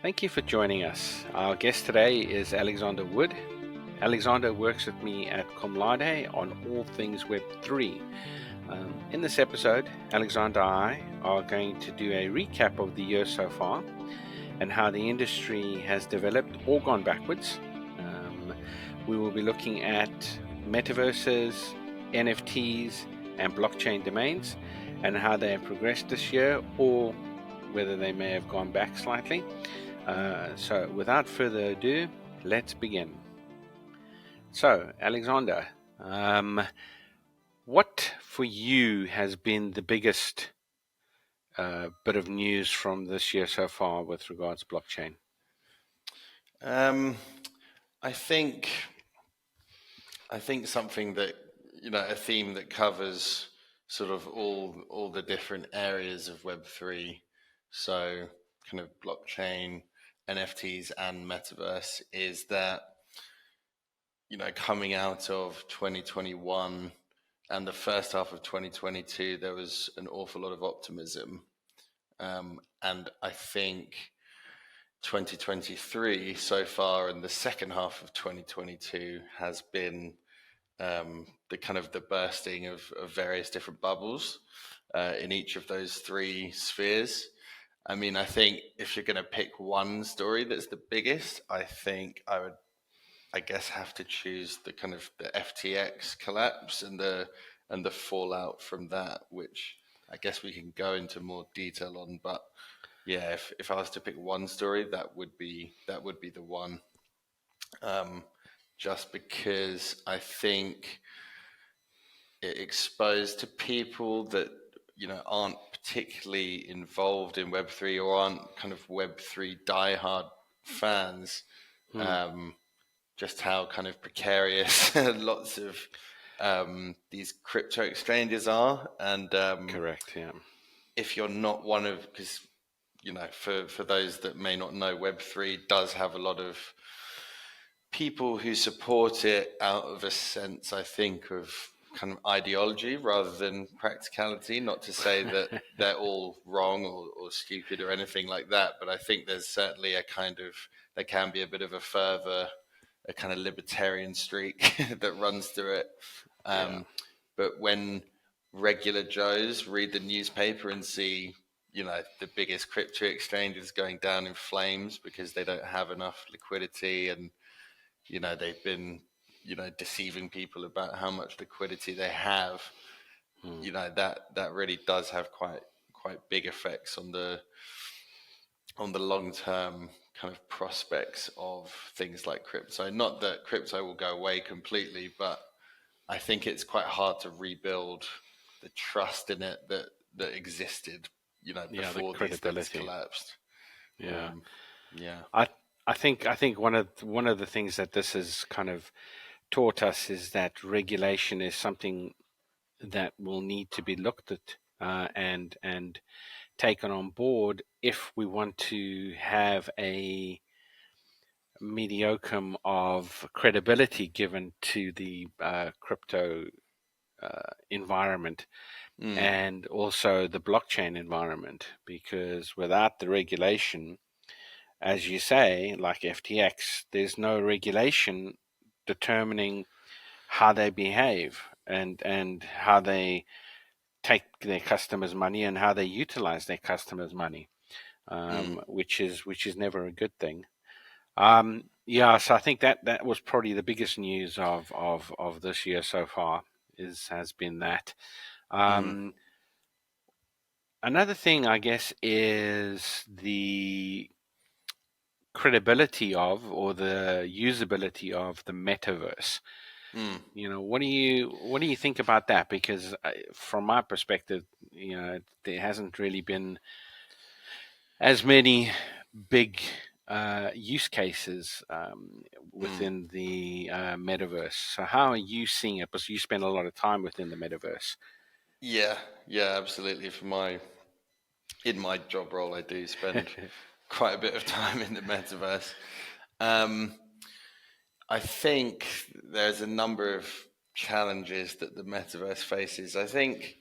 Thank you for joining us. Our guest today is Alexander Wood. Alexander works with me at Laude on all things Web3. In this episode, Alexander and I are going to do a recap of the year so far and how the industry has developed or gone backwards. We will be looking at metaverses, NFTs, and blockchain domains and how they have progressed this year or whether they may have gone back slightly. So without further ado, let's begin. So, Alexander, what for you has been the biggest bit of news from this year so far with regards to blockchain? I think something that, a theme that covers sort of all the different areas of Web3, so kind of blockchain, NFTs, and Metaverse, is that, coming out of 2021 and the first half of 2022, there was an awful lot of optimism. And I think 2023 so far and the second half of 2022 has been the bursting of various different bubbles in each of those three spheres. I mean, I think if you're going to pick one story that's the biggest, I think I guess have to choose the FTX collapse and the fallout from that, which I guess we can go into more detail on. But yeah, if I was to pick one story, that would be the one. Just because I think it exposed to people that aren't particularly involved in Web3 or aren't kind of Web3 diehard fans, just how kind of precarious lots of these crypto exchanges are. And Correct, yeah. if you're not one of, because for those that may not know, Web3 does have a lot of people who support it out of a sense, I think, of kind of ideology rather than practicality. Not to say that they're all wrong or stupid or anything like that, but I think there's certainly there can be a bit of a kind of libertarian streak that runs through it. But when regular Joes read the newspaper and see, the biggest crypto exchanges going down in flames because they don't have enough liquidity, and they've been deceiving people about how much liquidity they have, that really does have quite big effects on the long term kind of prospects of things like crypto. Not that crypto will go away completely, but I think it's quite hard to rebuild the trust in it that existed before these things collapsed. I think one of the things that this has kind of taught us is that regulation is something that will need to be looked at and taken on board if we want to have a mediocre of credibility given to the crypto environment and also the blockchain environment, because without the regulation, as you say, like FTX, there's no regulation determining how they behave and how they take their customers' money and how they utilize their customers' money, which is never a good thing. So I think that was probably the biggest news of this year so far has been that. Another thing, I guess, is the credibility of or the usability of the metaverse. What do you think about that? Because from my perspective, there hasn't really been as many big use cases within the metaverse. So how are you seeing it? Because you spend a lot of time within the metaverse. Yeah, absolutely. In my job role, I do spend quite a bit of time in the metaverse. I think there's a number of challenges that the metaverse faces. I think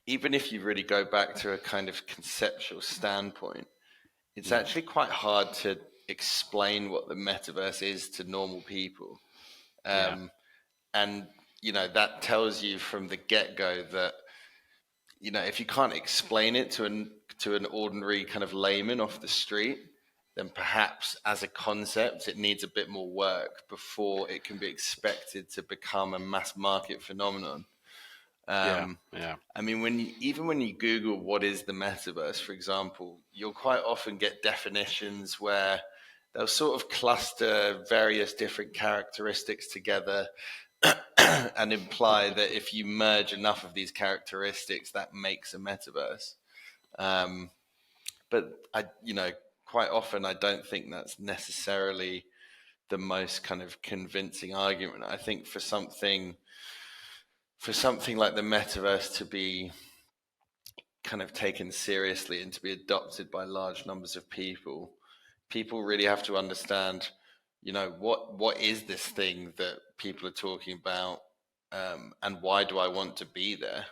even if you really go back to a kind of conceptual standpoint, it's actually quite hard to explain what the metaverse is to normal people. Yeah. And, that tells you from the get go that, if you can't explain it to an ordinary kind of layman off the street, then perhaps as a concept, it needs a bit more work before it can be expected to become a mass market phenomenon. Yeah. Um, Yeah. I mean, even when you Google what is the metaverse, for example, you'll quite often get definitions where they'll sort of cluster various different characteristics together and imply that if you merge enough of these characteristics, that makes a metaverse. Um, but quite often I don't think that's necessarily the most kind of convincing argument. I think for something like the metaverse to be kind of taken seriously and to be adopted by large numbers of people really have to understand, what is this thing that people are talking about, and why do I want to be there?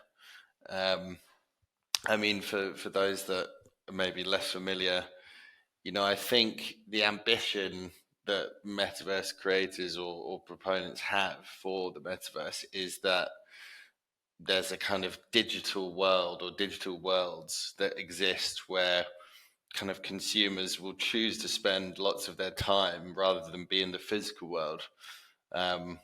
Um, I mean, for those that are maybe less familiar, I think the ambition that metaverse creators or proponents have for the metaverse is that there's a kind of digital world or digital worlds that exist where kind of consumers will choose to spend lots of their time rather than be in the physical world. Um,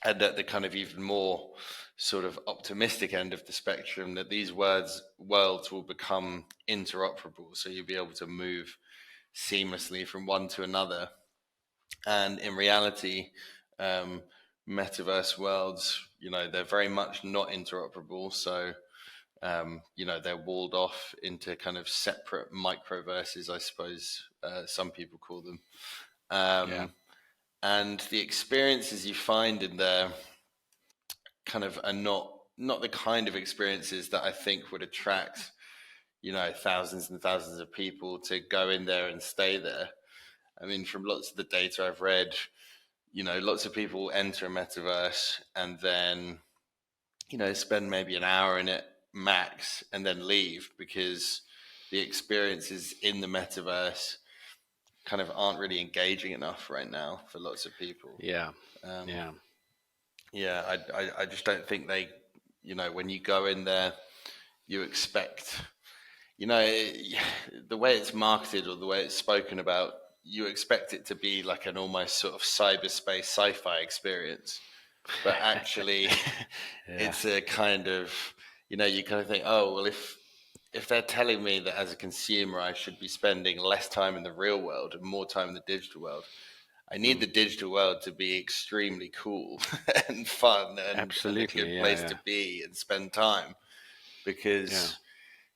and at the kind of even more sort of optimistic end of the spectrum, that these worlds will become interoperable. So you'll be able to move seamlessly from one to another. And in reality, um, metaverse worlds, they're very much not interoperable. So, they're walled off into kind of separate microverses, I suppose some people call them. Yeah. Um, and the experiences you find in there kind of are not the kind of experiences that I think would attract, thousands and thousands of people to go in there and stay there. I mean, from lots of the data I've read, lots of people enter a metaverse and then, spend maybe an hour in it max and then leave because the experiences in the metaverse kind of aren't really engaging enough right now for lots of people. Yeah. Um, Yeah. yeah, I just don't think they, when you go in there, you expect, you know, the way it's marketed or the way it's spoken about, you expect it to be like an almost sort of cyberspace sci-fi experience, but actually, Yeah. it's a kind of, you kind of think, oh well, if they're telling me that as a consumer I should be spending less time in the real world and more time in the digital world, I need Mm. the digital world to be extremely cool and fun and a Absolutely. good Yeah. place Yeah. to be and spend time Yeah. because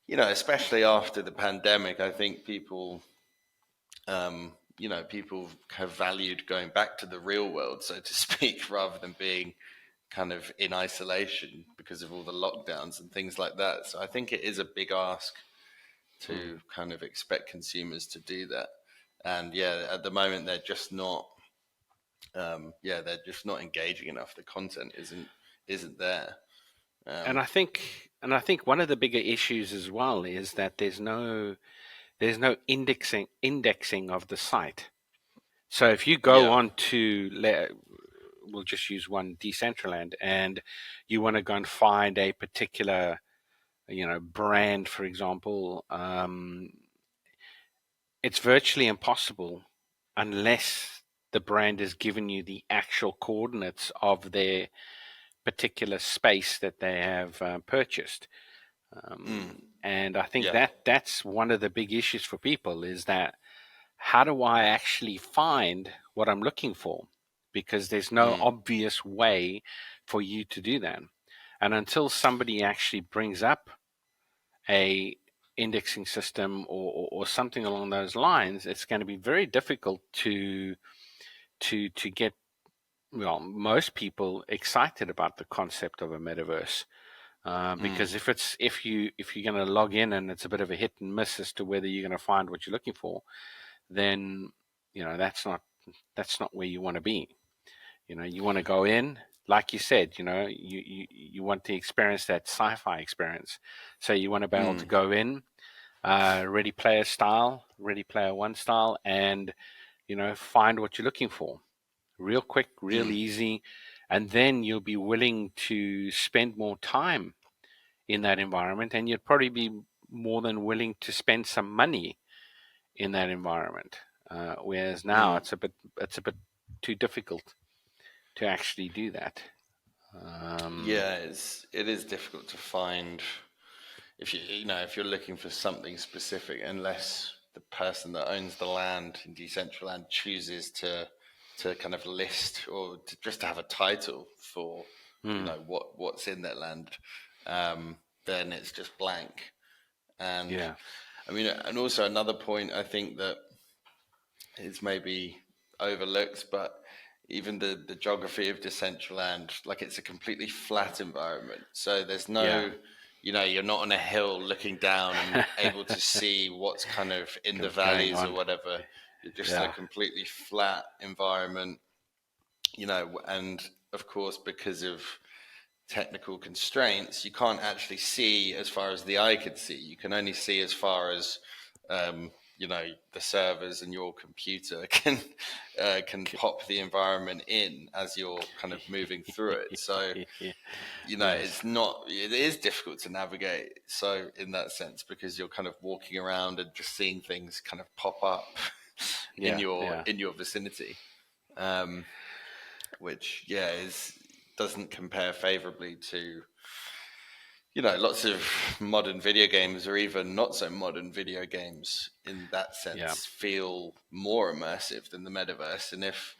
especially after the pandemic, I think people have valued going back to the real world, so to speak, rather than being kind of in isolation because of all the lockdowns and things like that. So I think it is a big ask Mm. to kind of expect consumers to do that. And yeah, at the moment they're just not engaging enough. The content isn't there. And Um, I think one of the bigger issues as well is that there's no indexing of the site. So if you go yeah. on to we'll just use one, Decentraland, and you want to go and find a particular brand, for example, it's virtually impossible unless the brand has given you the actual coordinates of their particular space that they have purchased. Mm, And I think yeah. that's one of the big issues for people, is that how do I actually find what I'm looking for? Because there's no Mm, obvious way for you to do that. And until somebody actually brings up a indexing system or something along those lines, it's going to be very difficult to get, well, most people excited about the concept of a metaverse. mm, Because if you're going to log in and it's a bit of a hit and miss as to whether you're going to find what you're looking for, then that's not where you want to be. You want to go in, like you said, you want to experience that sci-fi experience. So you want to be able to mm, go in, Ready Player style, Ready Player One style, and find what you're looking for. Real quick, real Mm, easy, and then you'll be willing to spend more time in that environment, and you'd probably be more than willing to spend some money in that environment. Whereas now mm. it's a bit too difficult to actually do that. Um, Yeah, it is difficult to find if if you're looking for something specific, unless the person that owns the land in Decentraland chooses to kind of list or just to have a title for mm, what's in that land, then it's just blank. And yeah, I mean, and also another point I think that is maybe overlooked, but even the geography of Decentraland, like it's a completely flat environment. So there's yeah, no, you're not on a hill looking down and able to see what's kind of in the going valleys or on. whatever. You're just in a Yeah, completely flat environment, and of course, because of technical constraints, you can't actually see as far as the eye could see. You can only see as far as the servers and your computer can pop the environment in as you're kind of moving through it. So yes, it is difficult to navigate. So in that sense, because you're kind of walking around and just seeing things kind of pop up yeah, yeah, in your vicinity. Um, which is doesn't compare favorably to lots of modern video games, or even not so modern video games in that yeah, sense feel more immersive than the metaverse. And if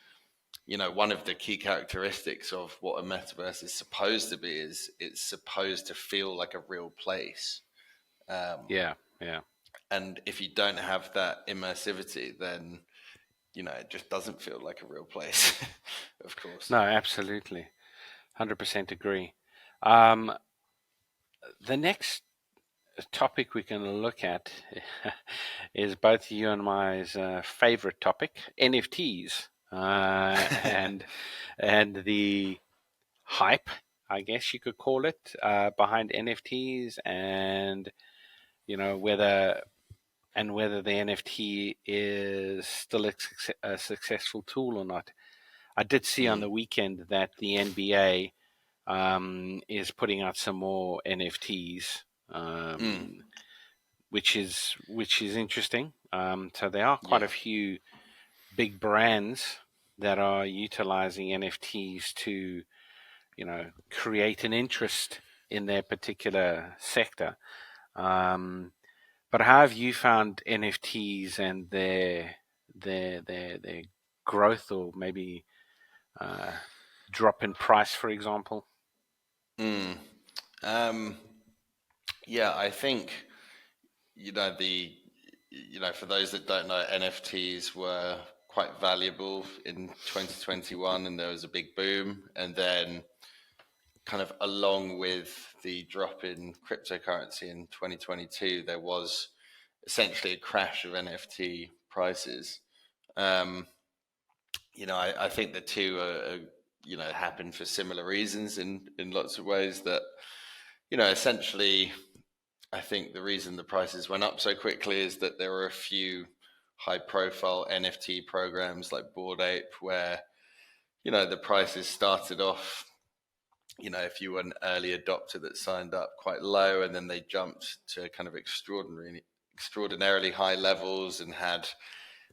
one of the key characteristics of what a metaverse is supposed to be is it's supposed to feel like a real place. um, yeah, yeah. and if you don't have that immersivity, then it just doesn't feel like a real place. Of course. No, absolutely, 100% agree. Um, the next topic we can look at is both you and my favorite topic, NFTs, and the hype, I guess you could call it, behind NFTs, and whether the NFT is still a successful tool or not. I did see on Mm, the weekend that the NBA is putting out some more NFTs, mm, which is interesting. So there are quite a yeah. few big brands that are utilizing NFTs to create an interest in their particular sector. Um, but how have you found NFTs and their growth, or maybe uh, drop in price, for example? Mm. Um, yeah, I think the for those that don't know, NFTs were quite valuable in 2021, and there was a big boom, and then kind of along with the drop in cryptocurrency in 2022, there was essentially a crash of NFT prices. Um, I think the two are happened for similar reasons in lots of ways. That essentially, I think the reason the prices went up so quickly is that there were a few high-profile NFT programs like Bored Ape, where the prices started off. If you were an early adopter that signed up, quite low, and then they jumped to kind of extraordinarily high levels and had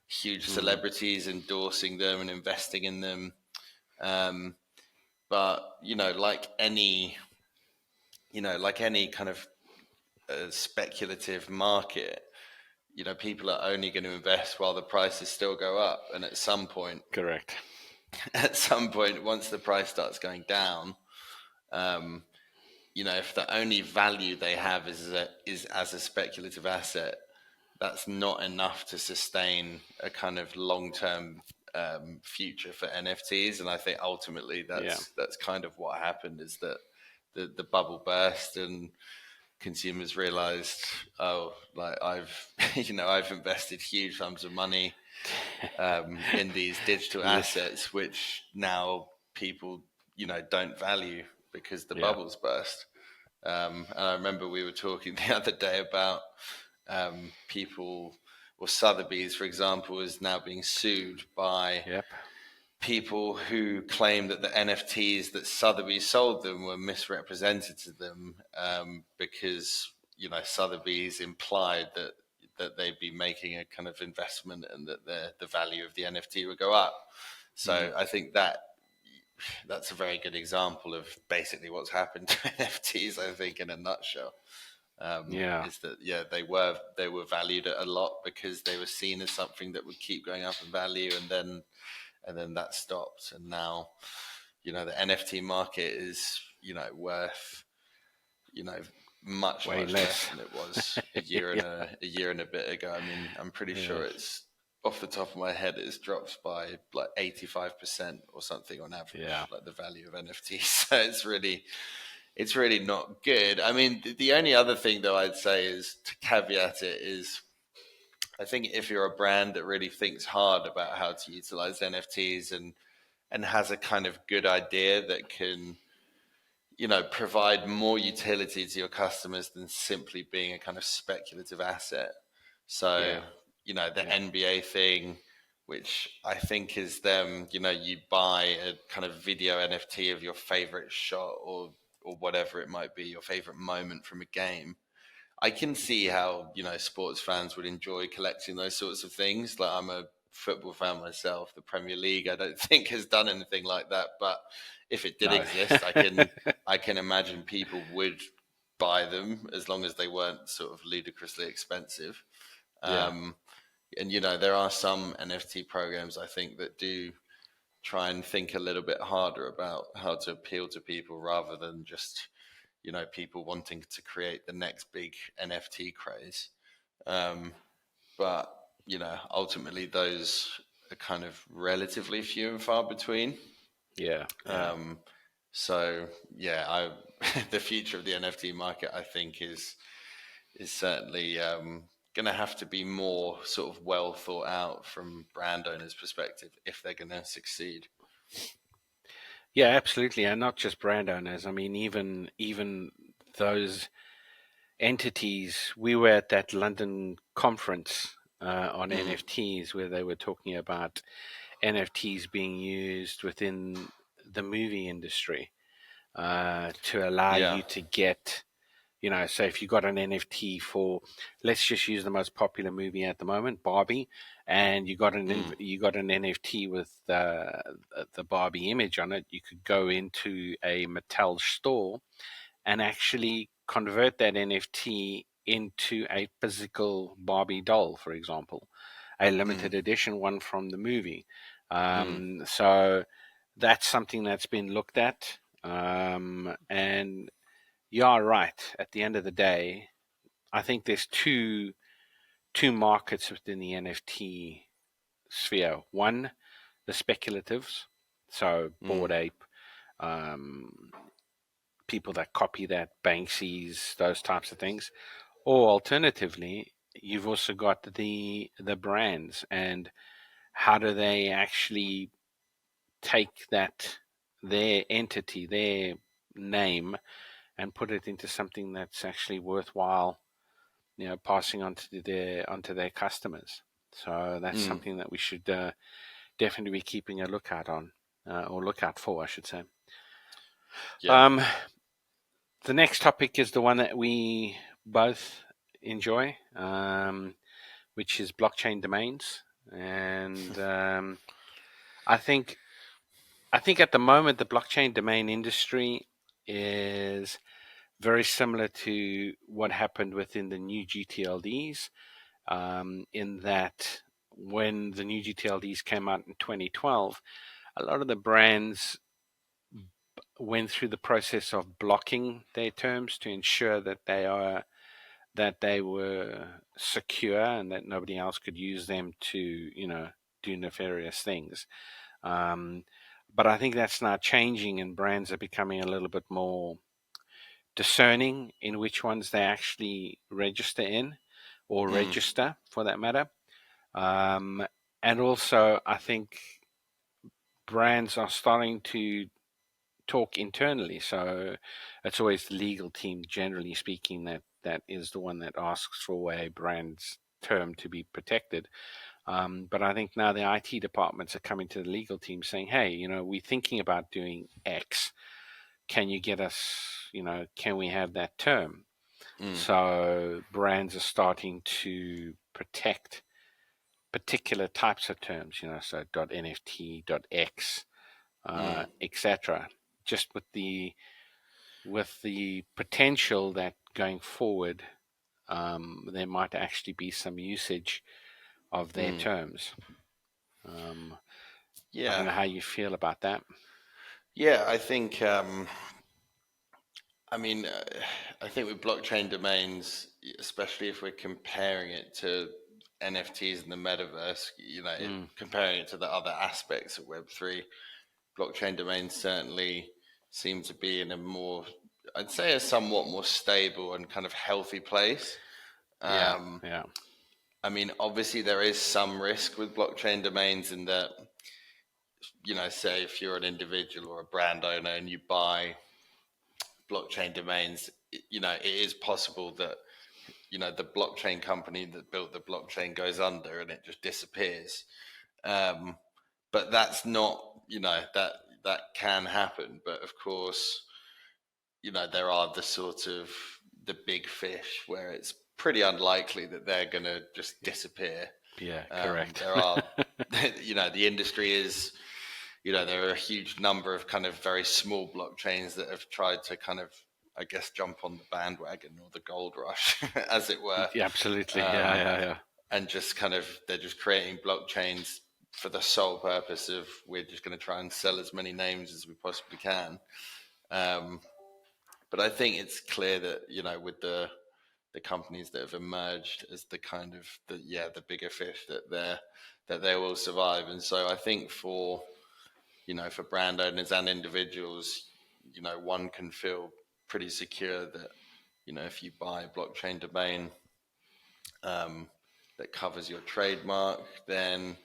huge Mm, celebrities endorsing them and investing in them. Um, but like any kind of speculative market, people are only going to invest while the prices still go up, and at some point, correct. once the price starts going down, um, if the only value they have is as a speculative asset, that's not enough to sustain a kind of long-term future for NFTs. And I think ultimately Yeah. that's kind of what happened, is that the bubble burst and consumers realized, oh, like I've I've invested huge sums of money in these digital Yes. assets, which now people don't value because the Yeah. bubbles burst. And I remember we were talking the other day about people, or Sotheby's, for example, is now being sued by Yep. people who claim that the NFTs that Sotheby's sold them were misrepresented to them, because Sotheby's implied that they'd be making a kind of investment and that the value of the NFT would go up. So I think that's a very good example of basically what's happened to NFTs. I think in a nutshell, Yeah. is that they were valued at a lot because they were seen as something that would keep going up in value, and then that stopped, and now the NFT market is worth much Way much less less. than it was a year and Yeah. a year and a bit ago. I mean, I'm pretty sure Yes. it's, off the top of my head, it's dropped by like 85% or something on Yeah. average, like the value of NFTs. So it's really not good. I mean, the only other thing though I'd say is, to caveat it, is I think if you're a brand that really thinks hard about how to utilize NFTs and has a kind of good idea that can provide more utility to your customers than simply being a kind of speculative asset. So Yeah. the Yeah. NBA thing, which I think is them, you buy a kind of video NFT of your favorite shot, or whatever it might be, your favorite moment from a game. I can see how sports fans would enjoy collecting those sorts of things. Like, I'm a football fan myself. The Premier League, I don't think, has done anything like that. But if it did No. exist, I can imagine people would buy them, as long as they weren't sort of ludicrously expensive. Yeah. Um, and there are some NFT programs, I think, that do try and think a little bit harder about how to appeal to people, rather than just people wanting to create the next big NFT craze. Um, but ultimately those are kind of relatively few and far between. Yeah. Yeah. Um, so yeah, I the future of the NFT market, I think, is certainly going to have to be more sort of well thought out from brand owners' perspective if they're going to succeed. Yeah, absolutely, and not just brand owners. I mean, even those entities. We were at that London conference on Mm, NFTs, where they were talking about NFTs being used within the movie industry to allow yeah. you to get, so if you got an NFT for, let's just use the most popular movie at the moment, Barbie, and Mm, you got an NFT with the Barbie image on it, you could go into a Mattel store and actually convert that NFT into a physical Barbie doll, for example, a mm, limited edition one from the movie. mm, So that's something that's been looked at. And you are right. At the end of the day, I think there's two markets within the NFT sphere. One, the speculatives, so mm, Bored Ape, um, people that copy that, Banksy's, those types of things. Or alternatively, you've also got the brands, and how do they actually take that, their entity, their name, and put it into something that's actually worthwhile, passing on to their customers. So that's mm. something that we should definitely be keeping a lookout on, or lookout for, I should say. Yeah. Um, the next topic is the one that we both enjoy, which is blockchain domains, and I think I think at the moment the blockchain domain industry is very similar to what happened within the new GTLDs, in that when the new GTLDs came out in 2012, a lot of the brands went through the process of blocking their terms to ensure that they were secure and that nobody else could use them to, do nefarious things. Um, but I think that's now changing, and brands are becoming a little bit more discerning in which ones they actually register in, or Mm, register for that matter. Um, and also, I think brands are starting to talk internally. So it's always the legal team, generally speaking, that is the one that asks for a brand's term to be protected. But I think now the IT departments are coming to the legal team saying, hey, we're thinking about doing X. Can you get us, can we have that term? So brands are starting to protect particular types of terms, so .nft, .x, etc. Just with the potential that going forward, there might actually be some usage of their terms. I don't Yeah. know how you feel about that. Yeah, I think I mean, I think with blockchain domains, especially if we're comparing it to NFTs in the metaverse, comparing it to the other aspects of Web3, blockchain domains certainly seem to be in a more, I'd say, a somewhat more stable and kind of healthy place. Yeah, Um, yeah, I mean, obviously, there is some risk with blockchain domains in that, say if you're an individual or a brand owner and you buy blockchain domains, it is possible that the blockchain company that built the blockchain goes under and it just disappears. But that's not, that can happen. But of course, there are the sort of the big fish where it's pretty unlikely that they're going to just disappear. yeah, correct. There are, the industry is, there are a huge number of kind of very small blockchains that have tried to kind of, I guess, jump on the bandwagon or the gold rush, as it were. Yeah, absolutely. Yeah. And just kind of, they're just creating blockchains for the sole purpose of we're just going to try and sell as many names as we possibly can. But I think it's clear that, with the companies that have emerged as the kind of the bigger fish, that they will survive. And so I think for brand owners and individuals, one can feel pretty secure that, if you buy a blockchain domain that covers your trademark, then,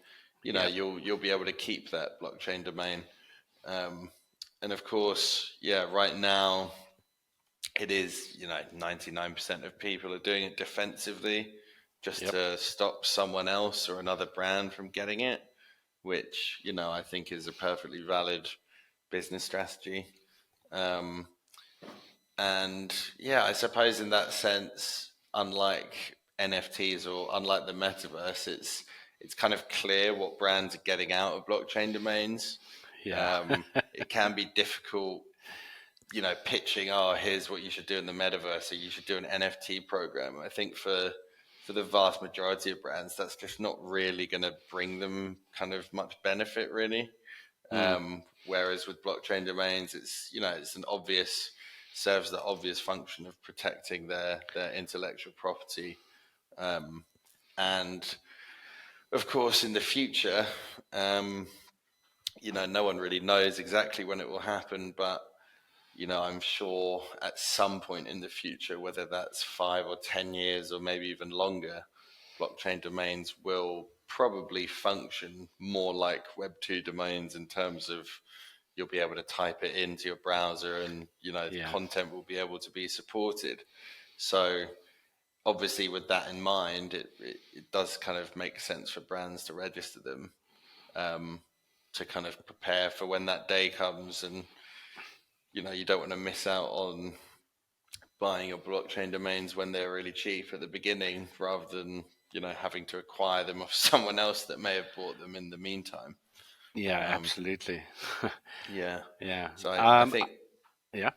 Yep. you'll be able to keep that blockchain domain. And of course, right now it is, 99% of people are doing it defensively just Yep. to stop someone else or another brand from getting it, which, I think is a perfectly valid business strategy. And I suppose in that sense, unlike NFTs or unlike the metaverse, it's kind of clear what brands are getting out of blockchain domains. Yeah. It can be difficult, pitching, oh, here's what you should do in the metaverse, or you should do an NFT program. I think for the vast majority of brands, that's just not really going to bring them kind of much benefit, really. Whereas with blockchain domains, it's it's an obvious, serves the obvious function of protecting their intellectual property, and of course in the future, no one really knows exactly when it will happen, but I'm sure at some point in the future, whether that's 5 or 10 years or maybe even longer, blockchain domains will probably function more like Web2 domains in terms of you'll be able to type it into your browser and, the Yeah. content will be able to be supported. So obviously with that in mind, it does kind of make sense for brands to register them, to kind of prepare for when that day comes. And, you don't want to miss out on buying your blockchain domains when they're really cheap at the beginning, rather than having to acquire them off someone else that may have bought them in the meantime. Yeah, Um, absolutely. yeah. Yeah. So I think, Yeah.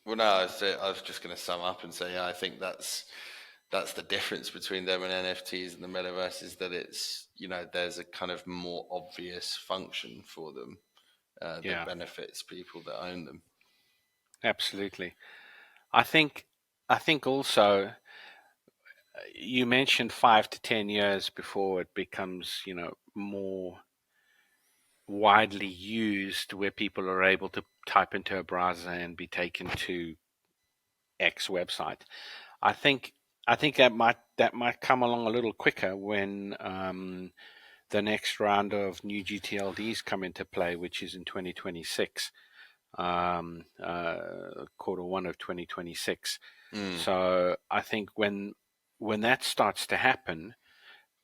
well, no, I was just going to sum up and say, I think that's the difference between them and NFTs and the metaverse, is that it's there's a kind of more obvious function for them that Yeah, benefits people that own them. absolutely. I think also you mentioned 5 to 10 years before it becomes, more widely used, where people are able to type into a browser and be taken to X website. I think that might come along a little quicker when the next round of new GTLDs come into play, which is in 2026. quarter one of 2026. Mm. So I think when that starts to happen,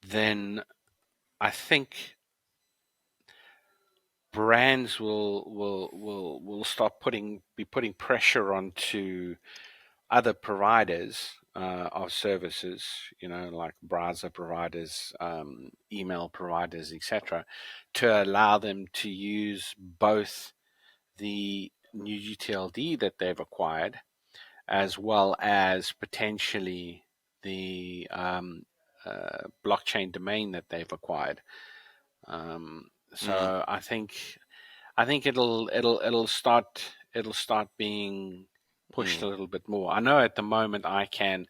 then I think brands will start putting pressure onto other providers of services, like browser providers, email providers, etc., to allow them to use both the new GTLD that they've acquired as well as potentially the blockchain domain that they've acquired. Um, Mm. so I think it'll start being pushed Mm. a little bit more. I know at the moment ICANN,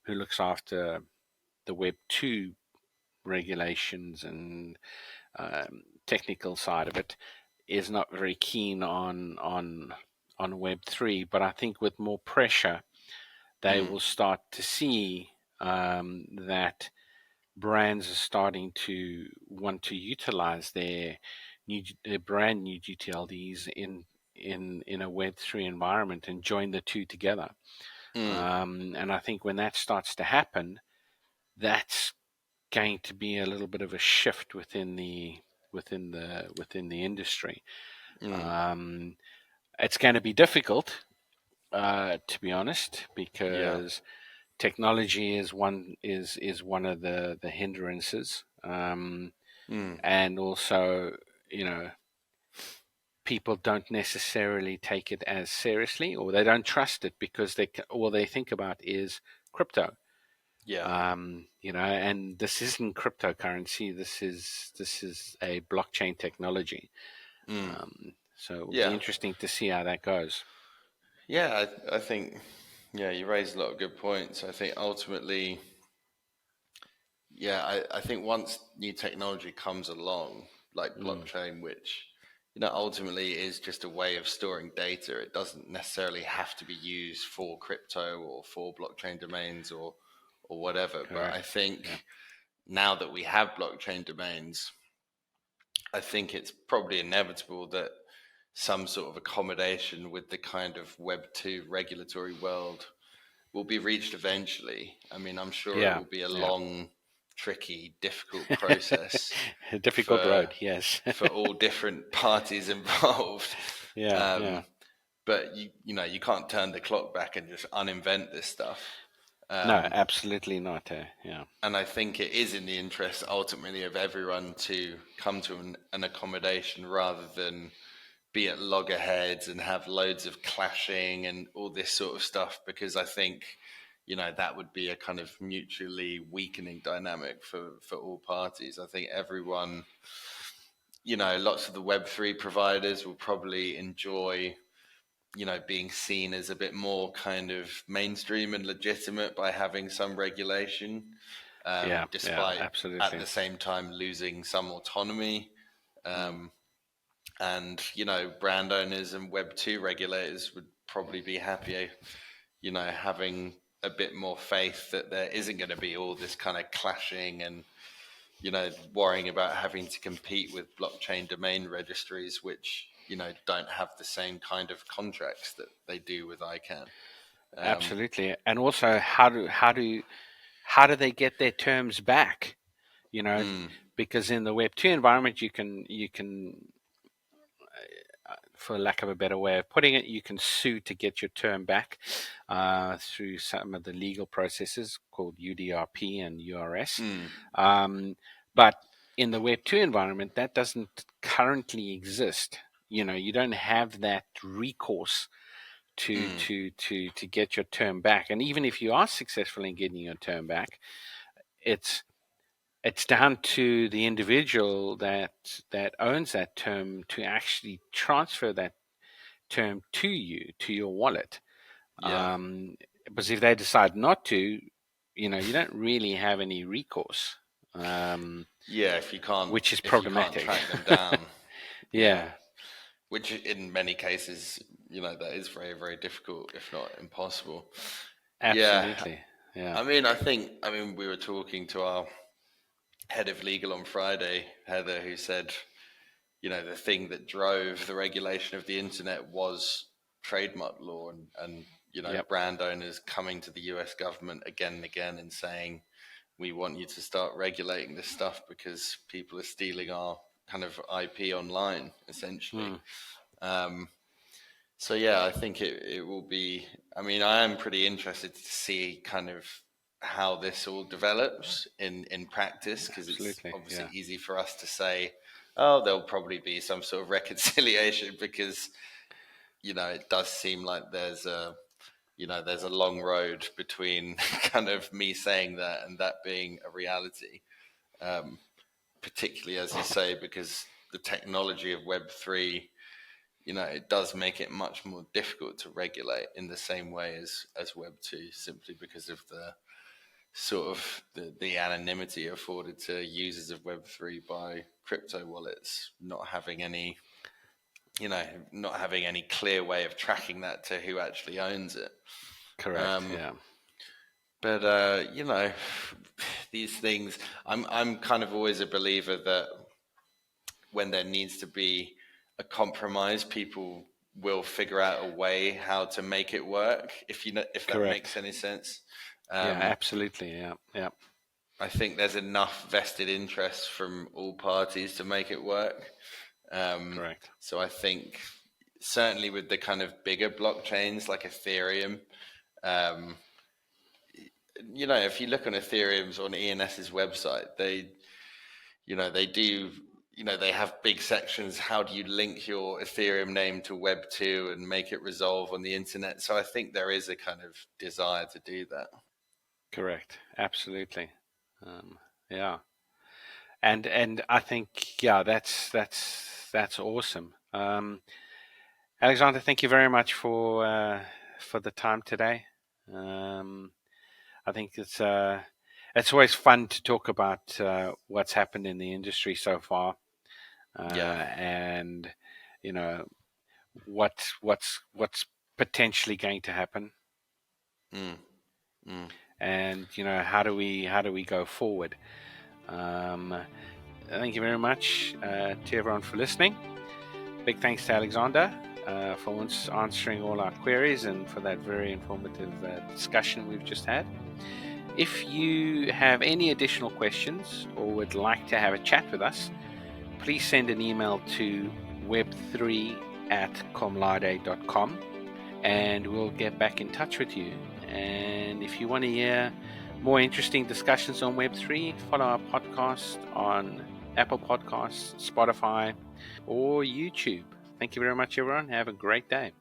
who looks after the Web 2 regulations and technical side of it, is not very keen on Web 3. But I think with more pressure, they Mm. will start to see that brands are starting to want to utilize their brand new GTLDs in a Web 3 environment and join the two together. Mm. And I think when that starts to happen, that's going to be a little bit of a shift within the industry. Mm. Um, it's going to be difficult, to be honest, Yeah. because technology is one of the hindrances, Mm. and also, you know, people don't necessarily take it as seriously, or they don't trust it because all they think about is crypto. Yeah. And this isn't cryptocurrency. This is a blockchain technology. Mm. So it will be Yeah. interesting to see how that goes. Yeah. I think, yeah, you raised a lot of good points. I think ultimately, yeah, I think once new technology comes along, like Mm, blockchain, which, ultimately is just a way of storing data, it doesn't necessarily have to be used for crypto or for blockchain domains or whatever. But I correct. Yeah. think now that we have blockchain domains, I think it's probably inevitable that some sort of accommodation with the kind of Web 2 regulatory world will be reached eventually. I mean, I'm sure it Yeah. will be a Yeah. long, tricky, difficult process A difficult for road. Yes. for all different parties involved. Yeah. Yeah. Um, but you can't turn the clock back and just uninvent this stuff. No, Um, absolutely not. Yeah. and I think it is in the interest ultimately of everyone to come to an accommodation rather than be at loggerheads and have loads of clashing and all this sort of stuff, because I think that would be a kind of mutually weakening dynamic for all parties. I think everyone, lots of the Web3 providers will probably enjoy being seen as a bit more kind of mainstream and legitimate by having some regulation, Yeah. Yeah. despite at Absolutely. the same time losing some autonomy. Mm, Um, and brand owners and Web 2 regulators would probably be happier having a bit more faith that there isn't going to be all this kind of clashing and worrying about having to compete with blockchain domain registries which don't have the same kind of contracts that they do with ICANN. um, absolutely. And also, how do they get their terms back? You know, mm, because in the Web 2 environment, you can, for lack of a better way of putting it, you can sue to get your term back through some of the legal processes called UDRP and URS. mm, But in the Web 2 environment, that doesn't currently exist. You don't have that recourse to mm, to to to get your term back. And even if you are successful in getting your term back, it's it's down to the individual that owns that term to actually transfer that term to you, to your wallet. yeah, Um, because if they decide not to, you don't really have any recourse, yeah, which is if you can't problematic. track them down. Yeah, Yeah, which in many cases that is very, very difficult if not impossible. Yeah, absolutely. Yeah. I mean we were talking to our head of legal on Friday, Heather, who said, the thing that drove the regulation of the internet was trademark law, and Yep. brand owners coming to the US government again and again and saying, we want you to start regulating this stuff because people are stealing our kind of IP online, essentially. So yeah, I think it will be, I mean, I am pretty interested to see kind of how this all develops in practice, because it's Absolutely, obviously yeah. easy for us to say, oh, there'll probably be some sort of reconciliation, because it does seem like there's a long road between kind of me saying that and that being a reality, particularly, as you say, because the technology of Web3, it does make it much more difficult to regulate in the same way as Web2, simply because of the sort of the anonymity afforded to users of Web3 by crypto wallets, not having any clear way of tracking that to who actually owns it. Correct. Yeah. But these things, I'm kind of always a believer that when there needs to be a compromise, people will figure out a way how to make it work. If that Correct. makes any sense. Yeah, absolutely. Yeah. Yeah. I think there's enough vested interest from all parties to make it work. Correct. So I think certainly with the kind of bigger blockchains like Ethereum, if you look on Ethereum's, on ENS's website, they do, they have big sections. How do you link your Ethereum name to Web2 and make it resolve on the internet? So I think there is a kind of desire to do that. Correct. Absolutely. Yeah. And I think, yeah, that's awesome. Alexander, thank you very much for the time today. I think it's always fun to talk about what's happened in the industry so far, and what's potentially going to happen, and how do we go forward. Thank you very much to everyone for listening. Big thanks to Alexander for answering all our queries and for that very informative discussion we've just had. If you have any additional questions or would like to have a chat with us, please send an email to web3@comlade.com and we'll get back in touch with you. And if you want to hear more interesting discussions on Web3, follow our podcast on Apple Podcasts, Spotify, or YouTube. Thank you very much, everyone. Have a great day.